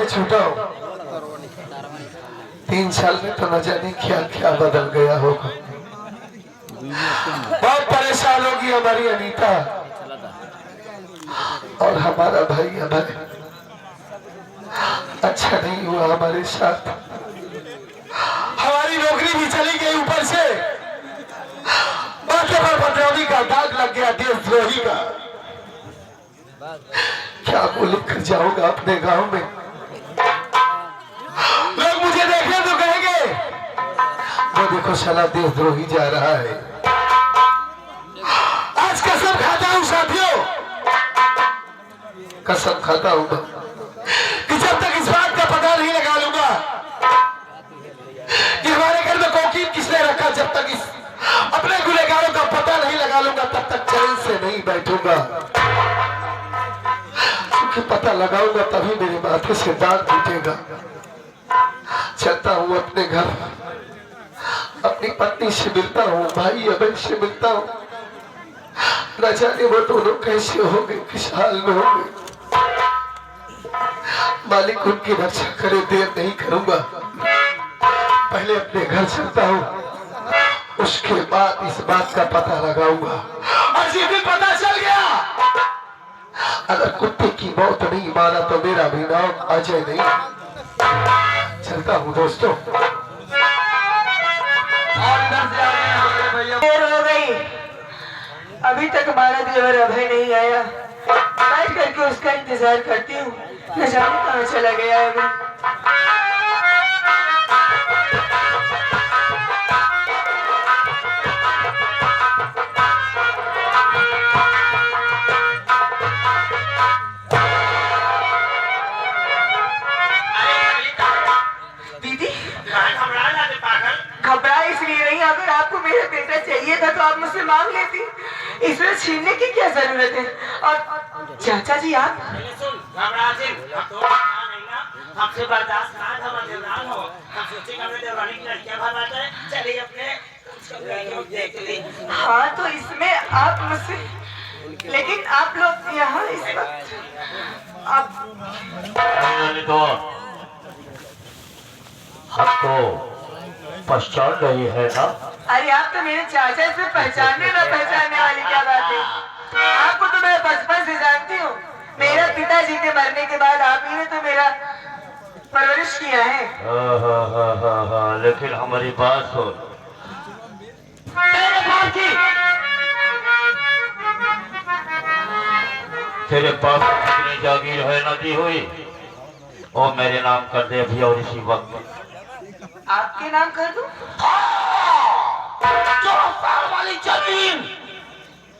से छूटा हूँ, 3 साल में तो न जाने क्या क्या बदल गया होगा। बहुत परेशान होगी हमारी अनीता और हमारा भाई अभय। अच्छा नहीं हुआ हमारे साथ, हमारी नौकरी भी चली गई, ऊपर से माथे पर बदनामी का दाग लग गया, देशद्रोही का। क्या बोल कर जाऊंगा अपने गांव में, लोग मुझे देखें तो कहेंगे वो देखो साला देशद्रोही जा रहा है। आज कसम खाता हूं साथियों, कसम खाता हूं कि जब तक इस बात का पता नहीं लगा लूंगा कि हमारे घर में कोकीन किसने रखा, जब तक इस अपने गुनहगारों का पता नहीं लगा लूंगा तब तक चैन से नहीं बैठूंगा। क्योंकि पता लगाऊंगा तभी मेरे माथे से दाग टूटेगा। चलता हूं अपने घर, अपनी पत्नी से मिलता हूं, भाई अभय से मिलता हूं। न जाने वो दोनों कैसे होंगे, किस हाल में होंगे। मालिक उनकी रक्षा करे, देर नहीं करूंगा। पहले अपने घर चलता हूं, उसके बाद इस बात का पता लगाऊंगा। और जिस दिन पता चल गया अगर कुत्ते की मौत नहीं मारा तो मेरा भी नाम अजय नहीं। चलता हूं दोस्तों। और इधर से आ गए हमारे भैया। देर हो गई, अभी तक हमारा देवर अभय नहीं आया। बैठ करके उसका इंतजार करती हूँ, न जाने कहाँ चला गया है वो। घबरा इसलिए नहीं, अगर आपको मेरा बेटा चाहिए था तो आप मुझसे मांग लेती, इसमें छीनने की क्या जरूरत है। और चाचा जी आप हमसे बर्दाश्त ना था, मजेदार हो। हम सोचे कि हमें देवरानी की लड़कियां भरवाते हैं, चलिए अपने देख ली। हाँ तो इसमें आप मुझसे, लेकिन आप लोग यहाँ इस वक्त आप तो हमको पहचान रही है ना? अरे आप तो मेरे चाचा से पहचानने न पहचानने वाली क्या बात है। आपको तो मैं बचपन से जानती हूँ। मेरा पिताजी के मरने के बाद आप ही ने तो मेरा परवरिश किया है। लेकिन हमारी बात सुन, तेरे पास कितनी जागीर है नदी हुई और मेरे नाम कर दे अभी और इसी वक्त। आपके नाम कर दूं? 4 साल वाली जमीन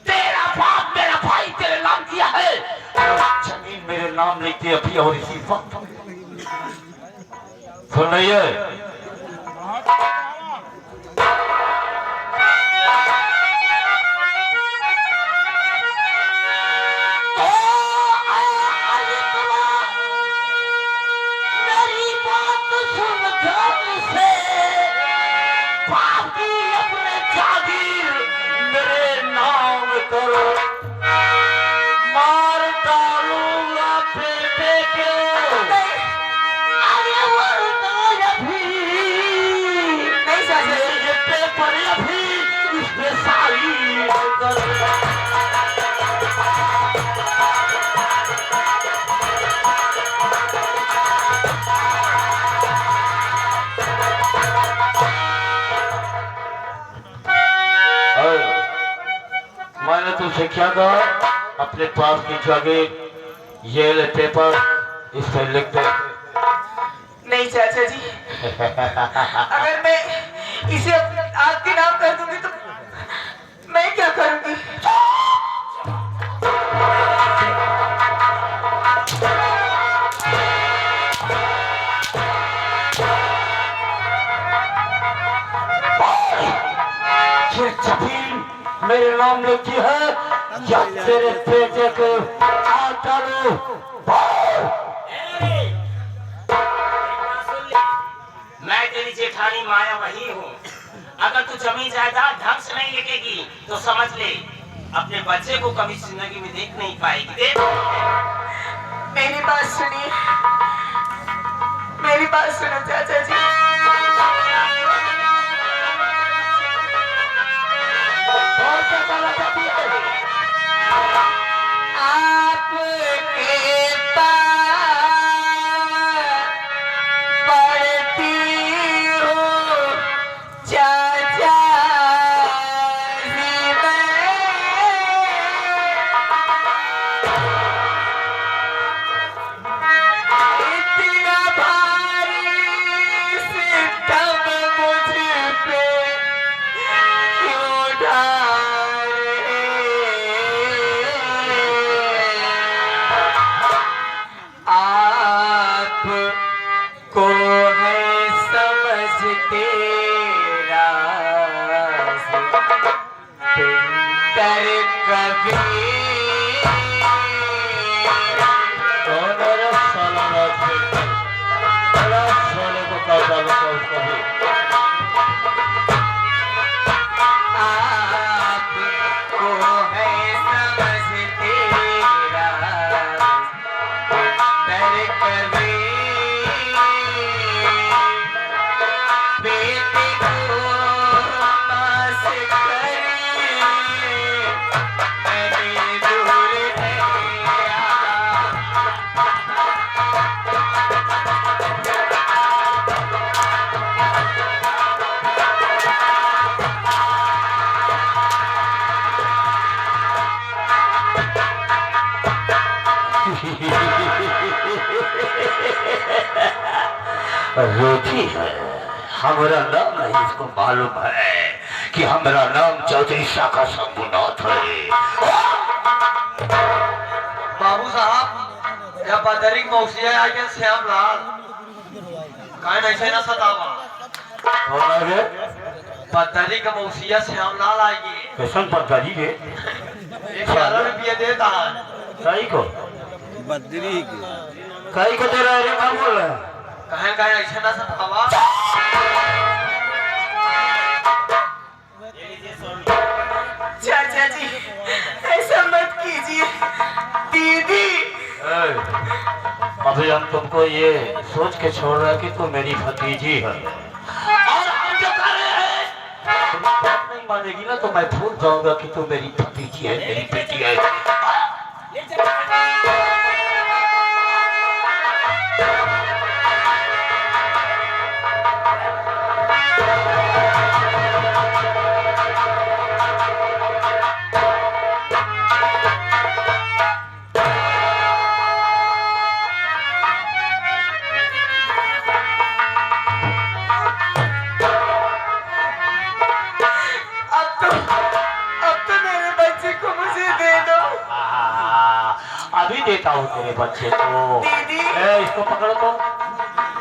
तेरा बाप मेरा भाई तेरे नाम किया है, जमीन मेरे नाम लिखते अभी और इसी वक्त। सुन रही है? मार डालूंगा बेटे के, अरे नहीं चाचा, ये पेपर अभी इसमें सारी मैंने तुझसे क्या कहा, अपने पास की जागीर ये ले पेपर, इस पे लिख दे। नहीं चाचा जी, अगर मैं इसे आपके नाम कर दूंगी तो मैं क्या करूंगी। ये जमीन मेरे नाम लिखी है या तेरे बेटे को डालो। मैं तेरी जेठानी माया वही हूँ। अगर तू जमीन जायदाद ढंग से नहीं लिखेगी तो समझ ले अपने बच्चे को कभी जिंदगी में देख नहीं पाएगी। देख मेरी बात सुनिए, मेरी बात सुनो चाचा जी। और क्या कहना चाहती है? आपके पास पढ़ती हूँ चाचा जी मैं। इतना भारी सितम मुझ पे क्यों ढारे? आपको है समझ तेरा पिंटर कभी कौन है रे साला राज के? बड़ा साले को काट डालूंगा उसको भी। आपको है समझ तेरा पिंटर कभी बेटे को पास करिए मैंने दूर है। रोटी है हमारा नाम नहीं, इसको मालूम है कि हमारा नाम चौधरी शाखा शंभुनाथ है। बाबू साहब या बदरिक मौसिया आके श्याम लाल काय नहीं ना सतावा कौन आ गए? बदरिक मौसिया श्याम लाल आएगी कैसन पड़ता जी के? 11 रुपये देता है। कई को कई को दे रहा है? क्या बोल रहा है? कहे कहे ऐसे ना सतावा। चाचा जी ऐसा मत कीजिए। दीदी अभी हम तुमको ये सोच के छोड़ रहे हैं कि तुम मेरी भतीजी है, और हम जो कर रहे हैं तुम बात नहीं मानेगी ना तो मैं भूल जाऊंगा कि तुम मेरी भतीजी है, मेरी बेटी है। अब तो मेरे बच्चे को मुझे दे दो। अभी देता हूँ तेरे बच्चे को। दीदी इसको पकड़ो तो।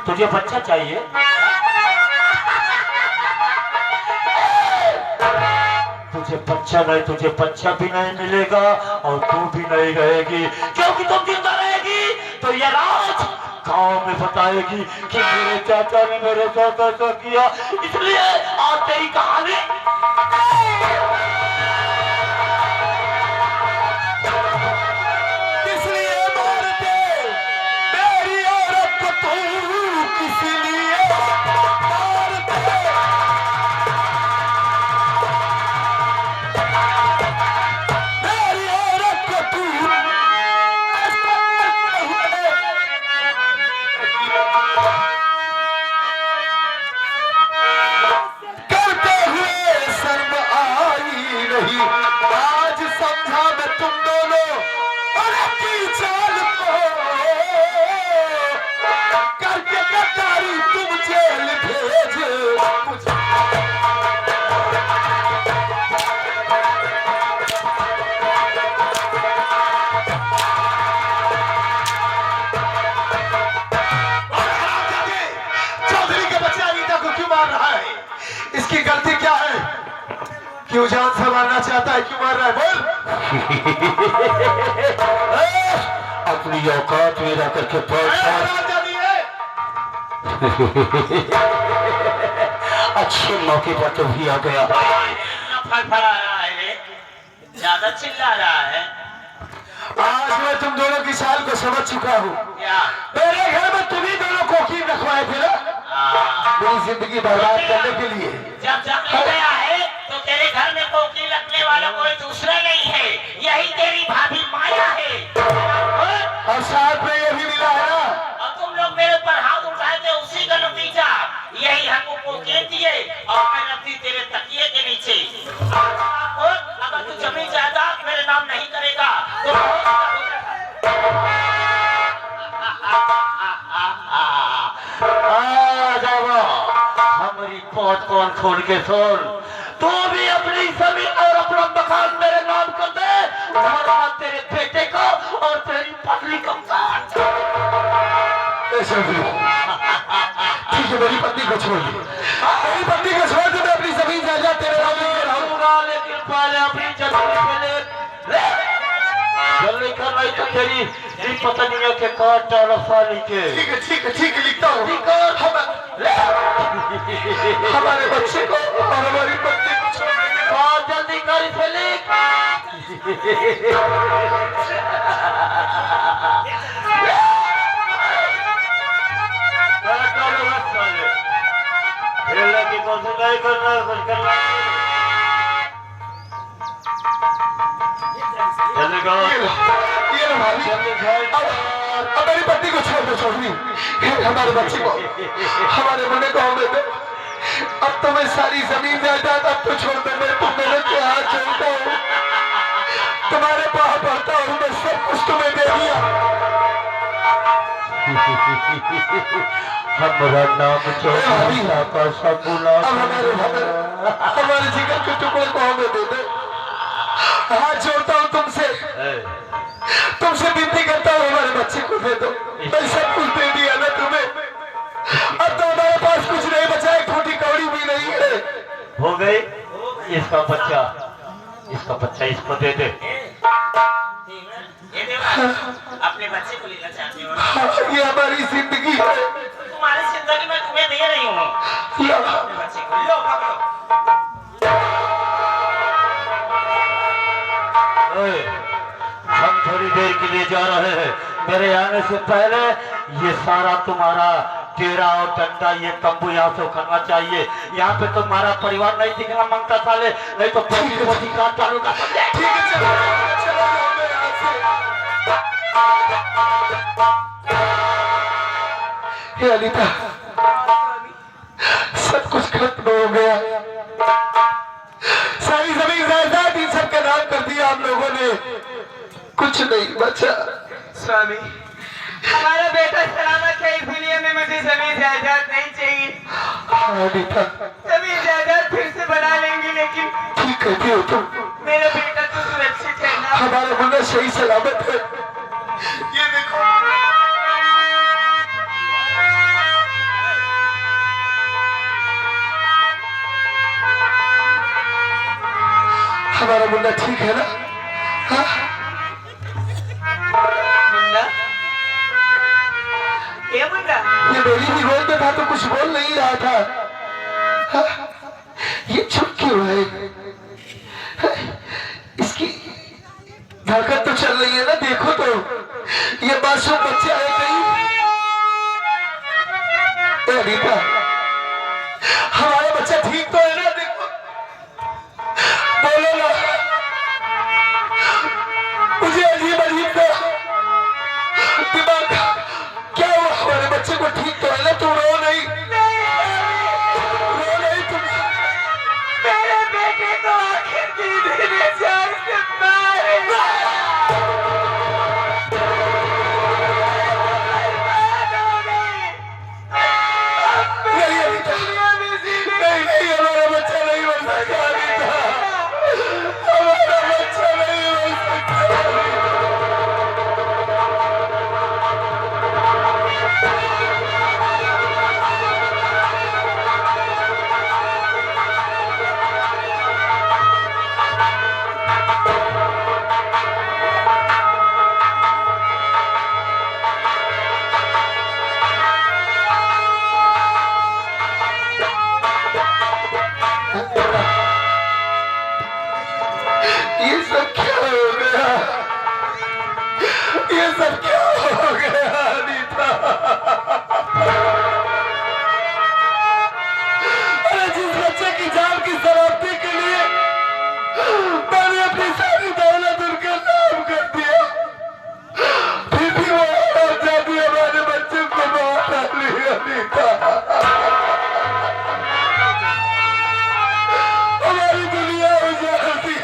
तुझे बच्चा चाहिए? तुझे बच्चा नहीं, तुझे बच्चा भी नहीं मिलेगा और तू भी नहीं रहेगी, क्योंकि तुम जिंदा रहेगी तो ये राज गांव में बताएगी कि मेरे चाचा ने मेरे साथ ऐसा किया, इसलिए आज तेरी कहानी इसलिए मारते मेरी औरत को तू किस लिए मारते? मेरी औरत को तू करते हुए शर्म आई नहीं। आज समझा मैं तुम दोनों की चाल को करके गद्दारी तुम जेल भेज मुझे। चौधरी के बच्चे अनीता को क्यों मार रहा है? इसकी गलती क्या है? क्यों जान से मारना चाहता है? क्यों मार रहा है? बोल। अपनी औकात में रह करके अच्छे मौके पर तो भी आ गया। फड़फड़ा रहा है रे, ज्यादा चिल्ला रहा है। आज मैं तुम दोनों की चाल को समझ चुका हूँ। क्या? मेरे घर में तुम ही दोनों कोकीन रखवाए थे ना मेरी जिंदगी बर्बाद करने के लिए। जब जब ले गया है तो तेरे घर में कोकी लगने वाला कोई दूसरा नहीं है, यही तेरी भाभी माया है। और साथ में ये भी मिला है ना, और तुम लोग मेरे ऊपर हाथ उठाए थे, उसी का नतीजा यही हमको कोकीन दिए और मैं रख दी तेरे तकिए के नीचे। और अगर तू जमीन जायदाद मेरे नाम नहीं करेगा तो हमारी पौध कौन खोल के सुन, तू भी अपनी जमीन और अपना मकान मेरे नाम कर दे, वरना तेरे बेटे को और तेरी पत्नी को काट। ठीक है, मेरी पत्नी को छोड़ दे, मेरी पत्नी को छोड़ दे, मैं अपनी जमीन जायदाद तेरे नाम लिख रहा लेकिन पहले अपनी जमीन पे ले जल्दी कर, नहीं तो तेरी पत्नियों के काट डालो साली के। ठीक है ठीक है ठीक है, लिखता हूँ। हमारे बच्चे को और हमारी पत्नी को छोड़ने के बहुत जल्दी कर इसे लिख। खेलने की कोशिश नहीं करना, कुछ करना जल्दी करो। ये लो भाभी, अब मेरी पत्नी को छोड़ दो, छोड़नी हमारे बच्चे को, हमारे मुन्ने को हमें दो। अब तो मैं सारी जमीन जायदाद अब तो छोड़ दो, मैं तुम मेरे के हाथ जोड़ता हूँ, तुम्हारे पाँव पड़ता हूँ, मैं सब कुछ तुम्हें दे दिया। हमारा नाम चौथा का सकुला, अब हमारे जिगर के टुकड़े को हमें दे दो। हाथ जोड़ता हूँ तुमसे, तुमसे विनती करता हूँ, हमारे बच्चे को दे दो। मैं सब कुछ दे दिया ना तुम्हें, अब तो हमारे पास कुछ नहीं बचा है, खोटी कौड़ी भी नहीं है। हो गई इसका बच्चा, इसका बच्चा इसको दे दे। ये देखो, अपने बच्चे को लेना चाहते हो? हाँ, ये हमारी जिंदगी है। तुम्हारी जिंदगी में तुम्हें दे रही हूँ, लो। अपने बच्चे को लो, पकड़ो। हम थोड़ी देर के लिए जा रहे हैं, मेरे आने से पहले ये सारा तुम्हारा टेरा और डंडा, ये तंबू यहाँ से उखड़ना चाहिए। यहाँ पे तुम्हारा परिवार नहीं दिखना मांगता साले, नहीं तो पोती पोती काट डालूंगा। ठीक है, चलो चलो मैं यहाँ से। हे अनीता, सब कुछ खत्म हो गया, सारी जमीन जायदाद इन सब का नाम कर दिया आप लोगों ने, कुछ नहीं बचा। स्वामी, हमारा बेटा सलामत है, इसलिए में मुझे जमीन जायदाद नहीं चाहिए। अनीता, जमीन जायदाद फिर से बना लेंगे, लेकिन ठीक कहती हो तुम, मेरा बेटा तो सुरक्षित है ना? हमारा मुन्ना सही सलामत है। ये देखो, हमारा मुन्ना ठीक है ना? हाँ? मुन्ना, ये मुन्ना, ये मेरी भी गोद में था तो कुछ बोल नहीं रहा था। हाँ? ये चुप क्यों है? हाँ? इसकी धड़कन तो चल रही है ना, देखो तो, ये मासूम बच्चा है कहीं। ए अनीता, हमारा बच्चा ठीक तो है ना? देखो, बोलो ना, मुझे अजीब अजीब का दिमाग, क्या हुआ? हमारे बच्चे को ठीक तो है ना? तुम रो नहीं, रो नहीं तुम? मेरे ये सब क्या हो गया अनीता? अरे जिस बच्चे की जान की सलामती के लिए मैंने अपनी सारी दौलत उनका नाम कर दिया, फिर भी वो जाती हमारे बच्चे को मार डाली अनीता। हमारी दुनिया उजाड़ दी।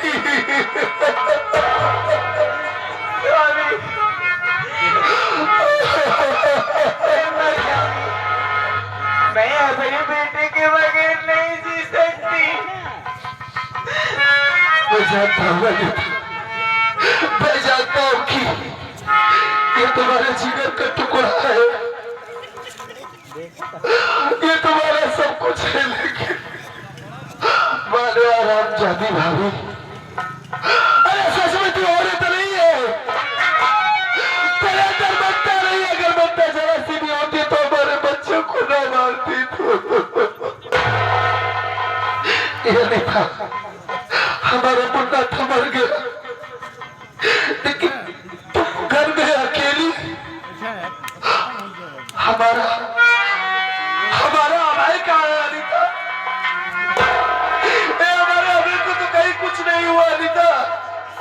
मैं अपने बेटे के बगैर नहीं जी सकती। मैं जानता हूँ अनीता, मैं जानता हूँ कि ये तुम्हारे जीवन का टुकड़ा है, ये तुम्हारा सब कुछ है, लेकिन माने आराम जाती भाभी, अरे सच में तू औरत नहीं है, तेरे अंदर ममता नहीं है। अगर ममता जरा सी भी होती तो हमारे बच्चों को ना मारती तू। ये नहीं था, हमारा मुन्ना था मर गया, लेकिन तुम घर में अकेली हमारा अभय कहाँ है अनीता? हमारे अभय को तो कहीं कुछ नहीं हुआ अनीता।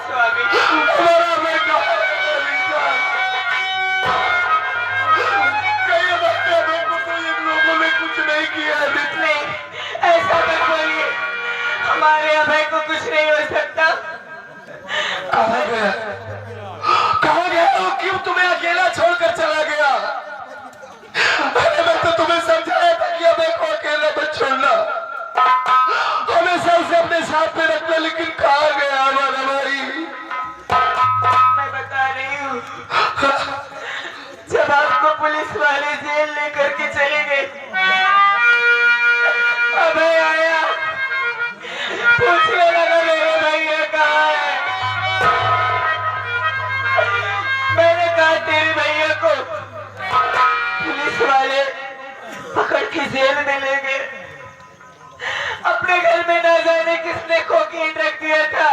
हमारा अभय कहाँ है अनीता? कहीं हमारे अभय को तो इन लोगों ने कुछ नहीं किया अनीता। नहीं, ऐसा मत बोलिए, हमारे अभय को कुछ नहीं हो सकता। कहाँ गया? कहाँ गया? वो क्यों तुम्हें अकेला छोड़कर चला गया? अरे मैं तो तुम्हें समझाया था कि अभय को अकेला मत छोड़ना, हमेशा उसे अपने साथ में रखना, लेकिन कहाँ गया हमारा भाई? मैं बता रही हूँ, जब आपको पुलिस वाले जेल लेकर के चले गए, अभय आया, पूछने लगा मेरे भैया कहाँ है। मैंने कहा तेरे भैया को पुलिस वाले पकड़ के जेल में ले गए, अपने घर में ना जाने किसने कोकीन रख दिया था।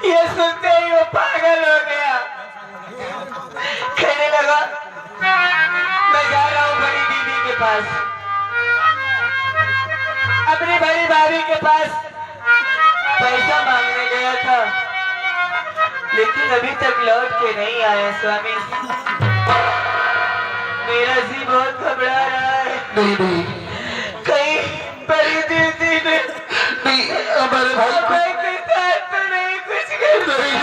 ये सुनते ही वो पागल हो गया, कहने लगा मैं जा रहा हूँ बड़ी दीदी के पास, अपनी बड़ी भाभी के पास पैसा मांगने गया था, लेकिन अभी तक लौट के नहीं आया। स्वामी, मेरा जी बहुत घबरा रहा है। नहीं कहीं बड़ी दीदी ने नहीं, हमारे भाई को अभय के साथ तो नहीं कुछ कर नहीं,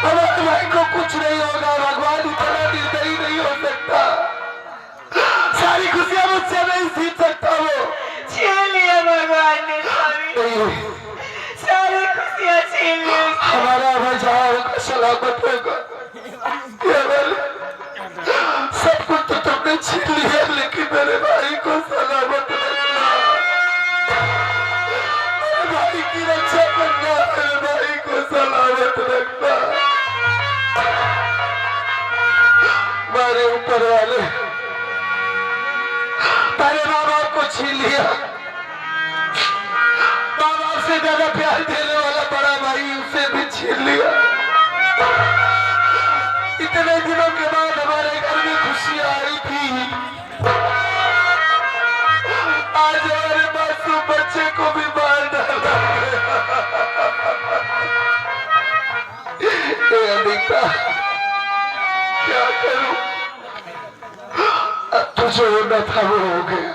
हमारे भाई को कुछ नहीं होगा। भगवान इतना निर्दयी नहीं हो सकता, सारी खुशियां मुझसे नहीं छीन सकता वो। छीन लिया भगवान ने स्वामी, नहीं, सारी खुशियां छीन ली। हमारा अभय जहाँ होगा सलामत होगा। केवल सब कुछ तो तुमने छीन लिया, लेकिन मेरे भाई को सलामत रखना, मेरे भाई की रक्षा करना, मेरे भाई को सलामत रखना। हमारे ऊपर वाले पहले माँ बाप को छीन लिया, माँ बाप से ज्यादा प्यार देने वाला बड़ा भाई उसे भी छीन लिया। इतने दिनों के बाद हमारे घर में खुशियां आई थी, आज हमारे मासूम बच्चे को भी मार डाला अनीता, क्या करूं? अब तो जो होना था वो हो गया,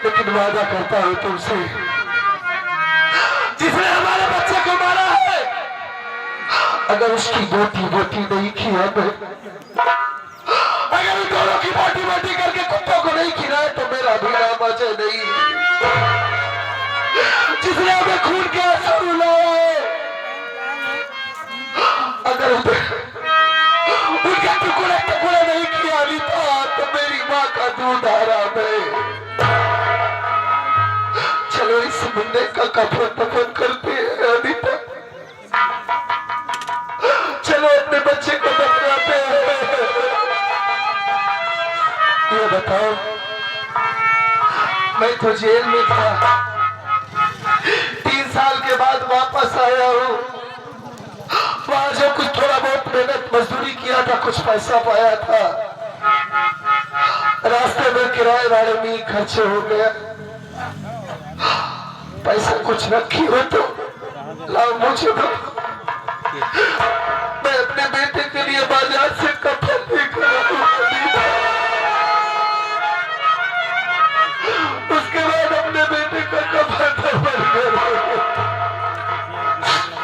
लेकिन वादा करता हूं तुमसे, जिसने हमारे बच्चे को मारा है, अगर उसकी बोटी बोटी नहीं खिलाए, अगर उन दोनों की बोटी बोटी करके कुत्तों को नहीं खिलाए, तो मेरा भी नाम अजय नहीं। जिसने हमें खून के आंसू रुलाए, अगर उनके टुकड़े टुकड़े नहीं किया था, तो मेरी माँ का दूध हराम है। चलो इस मुन्ने का कफन दफन करते हैं अनीता, चलो अपने बच्चे को दफनाते हैं। ये बताओ, मैं तो जेल में था, साल के बाद वापस आया हूँ। वहां जो कुछ थोड़ा बहुत मेहनत मजदूरी किया था, कुछ पैसा पाया था, रास्ते में किराए भाड़े में खर्चे हो गया। पैसा कुछ रखी हो तो लाओ मुझे दो, मैं अपने बेटे के लिए बाजार से कपड़े लेकर आऊंगा। उसके बाद अपने बेटे का कपड़ा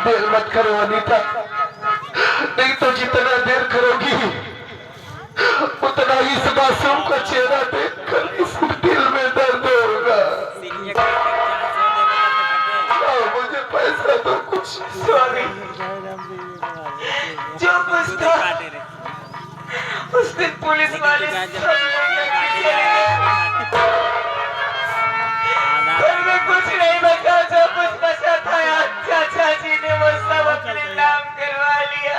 देर मत करो अनीता, नहीं तो जितना देर करोगी उतना ही इस मासूम का चेहरा देखकर इस दिल में दर्द होगा। मुझे पैसा तो कुछ। स्वामी, जो कुछ था उस दिन पुलिस वाले सब पर मैं कुछ नहीं बचा, जो कुछ बचा था चाचा जी ने वो सब अपने नाम करवा लिया।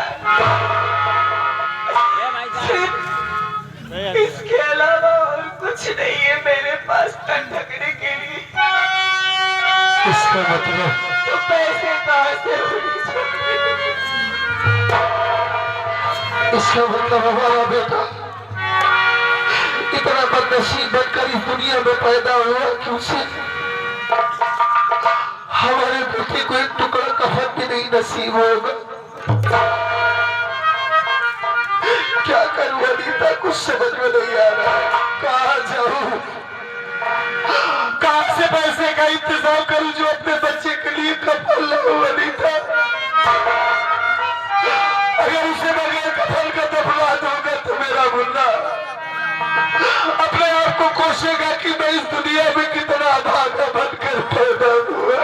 इसके अलावा और कुछ नहीं है मेरे पास ठगने के लिए। इसका मतलब तो पैसे कहाँ से इसका मतलब हमारा बेटा इतना बदनसीब बनकर इस दुनिया में पैदा हुआ कि उसे हमारे बेटे को एक टुकड़ा कफन भी नहीं नसीब होगा। क्या करूं अनीता, कुछ समझ में नहीं आ रहा है। कहाँ जाऊं, कहाँ से पैसे का इंतजाम करूं जो अपने बच्चे के लिए कफन लाऊं अनीता। अगर उसे बगैर कफन का दफना दूंगा तो मेरा मुन्ना अपने आप को कोसेगा कि मैं इस दुनिया में कितना भागा बनकर पैदा हुआ।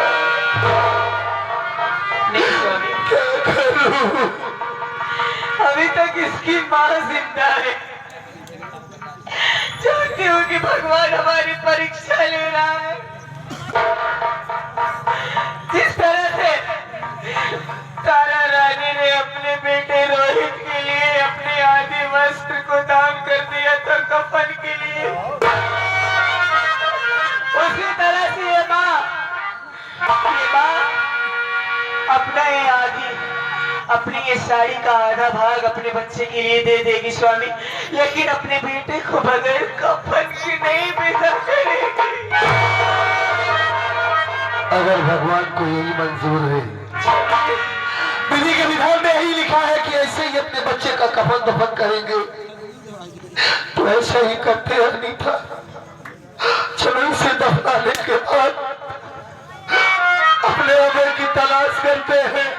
क्या करूं? अभी तक इसकी माँ जिंदा है। जानती हूँ कि भगवान हमारी परीक्षा ले रहा है। जिस तरह से तारा रानी ने अपने बेटे रोहित के लिए अपने आधे वस्त्र को दान कर दिया था कफन के लिए, उसी तरह से ये माँ अपना ये अपनी ये साड़ी का आधा भाग अपने बच्चे के लिए दे देगी स्वामी, लेकिन अपने बेटे को बगैर कफन की नहीं विदा करेगी। अगर भगवान को यही मंजूर है, विधि के विधान में यही लिखा है कि ऐसे ही अपने बच्चे का कफन दफन करेंगे, तो ऐसा ही करते हैं अनीता। चलो इसे दफनाने के बाद अपने अमर की तलाश करते हैं।